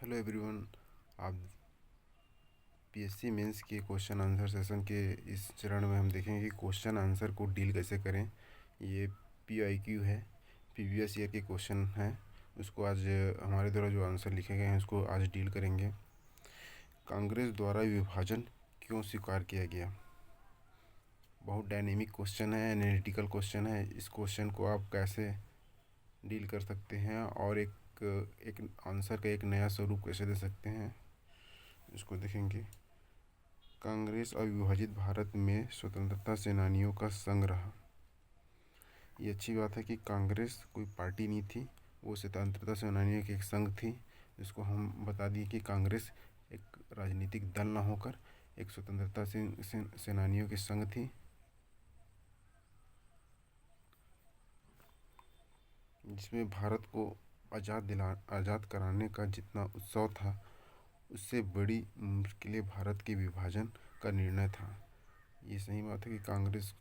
Hello everyone. आप PSC mains के question answer session के इस चरण में हम देखेंगे कि क्वेश्चन आंसर को डील कैसे करें। ये पीआईक्यू है, प्रीवियस ईयर के क्वेश्चन हैं। उसको आज हमारे द्वारा जो आंसर लिखे गए हैं उसको आज डील करेंगे। कांग्रेस द्वारा विभाजन क्यों स्वीकार किया गया। बहुत डायनेमिक क्वेश्चन है, एनालिटिकल क्वेश्चन है। इस क्वेश्चन को आप कैसे डील कर सकते हैं और एक आंसर का एक नया स्वरूप कैसे दे सकते हैं, इसको देखेंगे। कांग्रेस अविभाजित भारत में स्वतंत्रता सेनानियों का संघ रहा। ये अच्छी बात है कि कांग्रेस कोई पार्टी नहीं थी, वो स्वतंत्रता सेनानियों की एक संघ थी। इसको हम बता दिए कि कांग्रेस एक राजनीतिक दल ना होकर एक स्वतंत्रता सेनानियों की संघ थी, जिसमें भारत को आज़ाद कराने का जितना उत्सव था, उससे बड़ी मुश्किलें भारत के विभाजन का निर्णय था। ये सही बात है कि कांग्रेस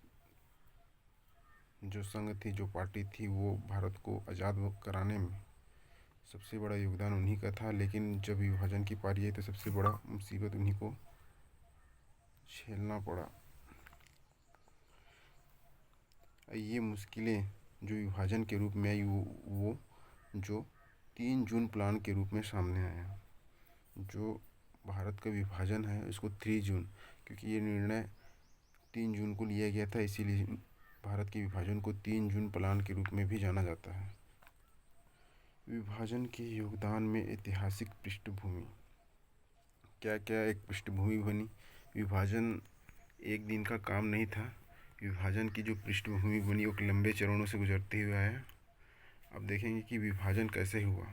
जो संघ थी, जो पार्टी थी, वो भारत को आज़ाद कराने में सबसे बड़ा योगदान उन्हीं का था। लेकिन जब विभाजन की पारी आई तो सबसे बड़ा मुसीबत उन्हीं को झेलना पड़ा। ये मुश्किलें जो विभाजन के रूप में आई वो जो 3 जून प्लान के रूप में सामने आया। जो भारत का विभाजन है उसको 3 जून, क्योंकि ये निर्णय 3 जून को लिया गया था, इसीलिए भारत के विभाजन को 3 जून प्लान के रूप में भी जाना जाता है। विभाजन के योगदान में ऐतिहासिक पृष्ठभूमि क्या क्या एक पृष्ठभूमि बनी। विभाजन एक दिन का काम नहीं था। विभाजन की जो पृष्ठभूमि बनी वो लंबे चरणों से गुजरते हुए आया। अब देखेंगे कि विभाजन कैसे हुआ,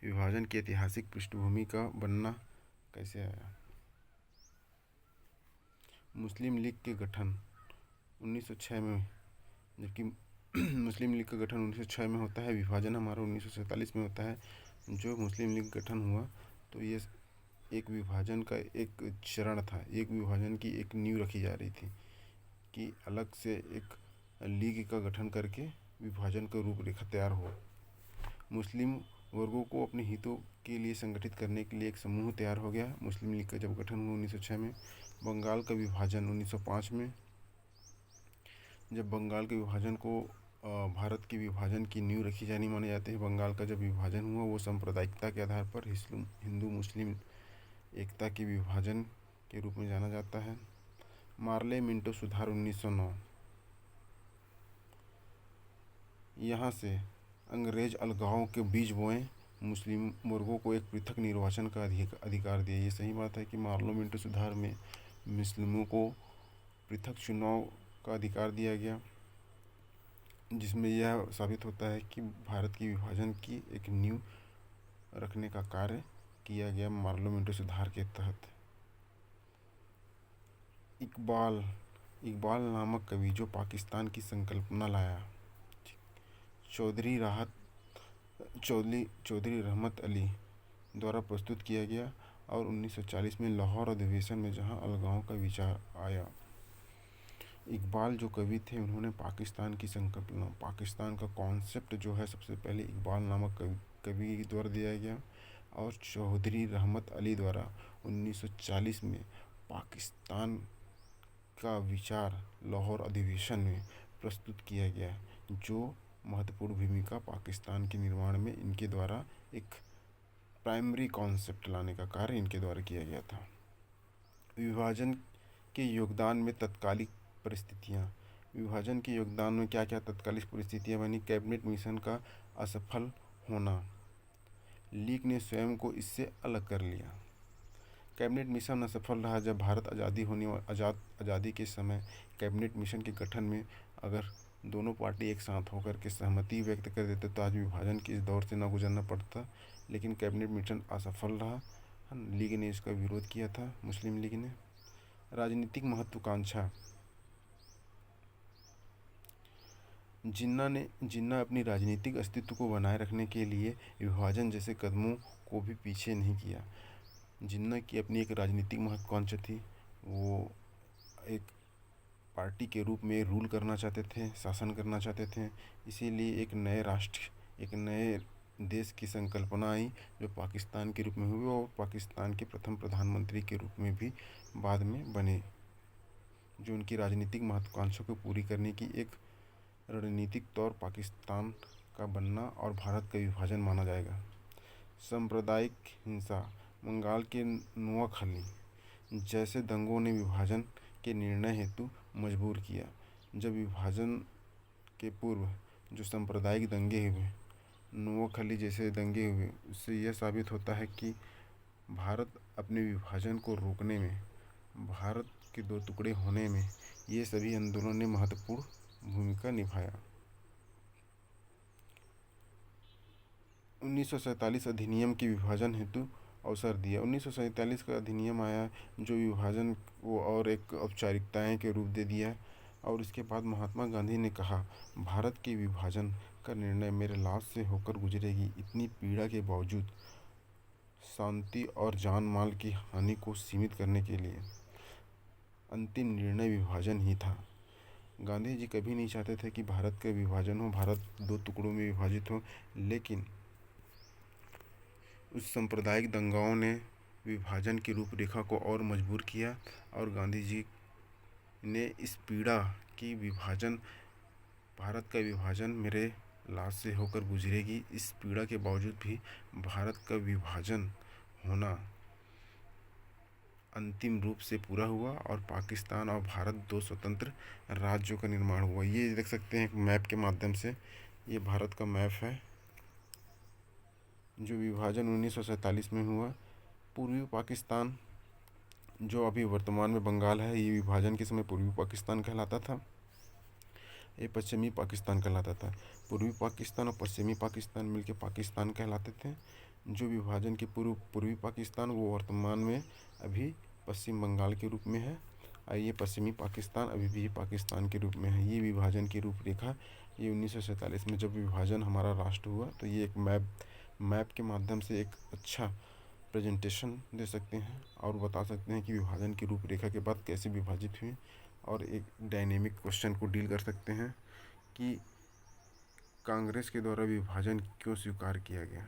विभाजन की ऐतिहासिक पृष्ठभूमि का बनना कैसे आया। मुस्लिम लीग के गठन 1906 में, जबकि मुस्लिम लीग का गठन 1906 में होता है, विभाजन हमारा 1947 में होता है। जो मुस्लिम लीग गठन हुआ तो ये एक विभाजन का एक चरण था, एक विभाजन की एक नींव रखी जा रही थी कि अलग से एक लीग का गठन करके विभाजन का रूपरेखा तैयार हो। मुस्लिम वर्गों को अपने हितों के लिए संगठित करने के लिए एक समूह तैयार हो गया। मुस्लिम लीग का जब गठन हुआ 1906 में। बंगाल का विभाजन 1905 में, जब बंगाल के विभाजन को भारत के विभाजन की नींव रखी जानी माने जाते हैं। बंगाल का जब विभाजन हुआ वो सांप्रदायिकता के आधार पर हिंदू मुस्लिम एकता के विभाजन के रूप में जाना जाता है। मार्ले मिंटो सुधार 1909, यहाँ से अंग्रेज अलगाव के बीज बोए, मुस्लिम वर्गों को एक पृथक निर्वाचन का अधिकार दिया। ये सही बात है कि मार्लो मिंटो सुधार में मुस्लिमों को पृथक चुनाव का अधिकार दिया गया, जिसमें यह साबित होता है कि भारत की विभाजन की एक नींव रखने का कार्य किया गया मार्लो मिंटो सुधार के तहत। इकबाल नामक कवि जो पाकिस्तान की संकल्पना लाया, चौधरी रहमत अली द्वारा प्रस्तुत किया गया। और 1940 में लाहौर अधिवेशन में जहां अलगाव का विचार आया, इकबाल जो कवि थे उन्होंने पाकिस्तान की संकल्पना, पाकिस्तान का कॉन्सेप्ट जो है सबसे पहले इकबाल नामक कवि द्वारा दिया गया। और चौधरी रहमत अली द्वारा 1940 में पाकिस्तान का विचार लाहौर अधिवेशन में प्रस्तुत किया गया, जो महत्वपूर्ण भूमिका पाकिस्तान के निर्माण में इनके द्वारा एक प्राइमरी कॉन्सेप्ट लाने का कार्य इनके द्वारा किया गया था। विभाजन के योगदान में तत्कालिक परिस्थितियाँ, विभाजन के योगदान में क्या क्या तत्कालिक परिस्थितियाँ बनी। कैबिनेट मिशन का असफल होना, लीग ने स्वयं को इससे अलग कर लिया। कैबिनेट मिशन असफल रहा जब भारत आज़ादी के समय कैबिनेट मिशन के गठन में अगर दोनों पार्टी एक साथ होकर के सहमति व्यक्त कर देते तो आज विभाजन के इस दौर से ना गुजरना पड़ता। लेकिन कैबिनेट मिशन असफल रहा, लीग ने इसका विरोध किया था, मुस्लिम लीग ने। राजनीतिक महत्वाकांक्षा, जिन्ना अपनी राजनीतिक अस्तित्व को बनाए रखने के लिए विभाजन जैसे कदमों को भी पीछे नहीं किया। जिन्ना की अपनी एक राजनीतिक महत्वाकांक्षा थी, वो एक पार्टी के रूप में रूल करना चाहते थे, शासन करना चाहते थे। इसीलिए एक नए राष्ट्र, एक नए देश की संकल्पना आई जो पाकिस्तान के रूप में हुई और पाकिस्तान के प्रथम प्रधानमंत्री के रूप में भी बाद में बने, जो उनकी राजनीतिक महत्वाकांक्षा को पूरी करने की एक रणनीतिक तौर पाकिस्तान का बनना और भारत का विभाजन माना जाएगा। सांप्रदायिक हिंसा, बंगाल के नोआखली जैसे दंगों ने विभाजन के निर्णय हेतु मजबूर किया। जब विभाजन के पूर्व जो सांप्रदायिक दंगे हुए, नोआखली जैसे दंगे हुए, उससे यह साबित होता है कि भारत अपने विभाजन को रोकने में, भारत के दो टुकड़े होने में ये सभी आंदोलनों ने महत्वपूर्ण भूमिका निभाया। 1947 अधिनियम के विभाजन हेतु अवसर दिया। 1947 का अधिनियम आया जो विभाजन को और एक औपचारिकताएं के रूप दे दिया और इसके बाद महात्मा गांधी ने कहा, भारत के विभाजन का निर्णय मेरे लाश से होकर गुजरेगी। इतनी पीड़ा के बावजूद शांति और जान माल की हानि को सीमित करने के लिए अंतिम निर्णय विभाजन ही था। गांधी जी कभी नहीं चाहते थे कि भारत का विभाजन हो, भारत दो टुकड़ों में विभाजित हो, लेकिन उस सांप्रदायिक दंगाओं ने विभाजन की रूपरेखा को और मजबूर किया और गांधी जी ने इस पीड़ा की विभाजन, भारत का विभाजन मेरे लाश से होकर गुजरेगी, इस पीड़ा के बावजूद भी भारत का विभाजन होना अंतिम रूप से पूरा हुआ और पाकिस्तान और भारत दो स्वतंत्र राज्यों का निर्माण हुआ। ये देख सकते हैं मैप के माध्यम से, ये भारत का मैप है जो विभाजन 1947 में हुआ। पूर्वी पाकिस्तान जो अभी वर्तमान में बंगाल है, ये विभाजन के समय पूर्वी पाकिस्तान कहलाता था, ये पश्चिमी पाकिस्तान कहलाता था। पूर्वी पाकिस्तान और पश्चिमी पाकिस्तान मिलकर पाकिस्तान कहलाते थे। जो विभाजन के पूर्व पूर्वी पाकिस्तान वो वर्तमान में अभी पश्चिम बंगाल के रूप में है और ये पश्चिमी पाकिस्तान अभी भी पाकिस्तान के रूप में है। ये विभाजन की रूपरेखा, ये 1947 में जब विभाजन हमारा राष्ट्र हुआ, तो ये एक मैप के माध्यम से एक अच्छा प्रेजेंटेशन दे सकते हैं और बता सकते हैं कि विभाजन की रूपरेखा के बाद कैसे विभाजित हुए और एक डायनेमिक क्वेश्चन को डील कर सकते हैं कि कांग्रेस के द्वारा विभाजन क्यों स्वीकार किया गया।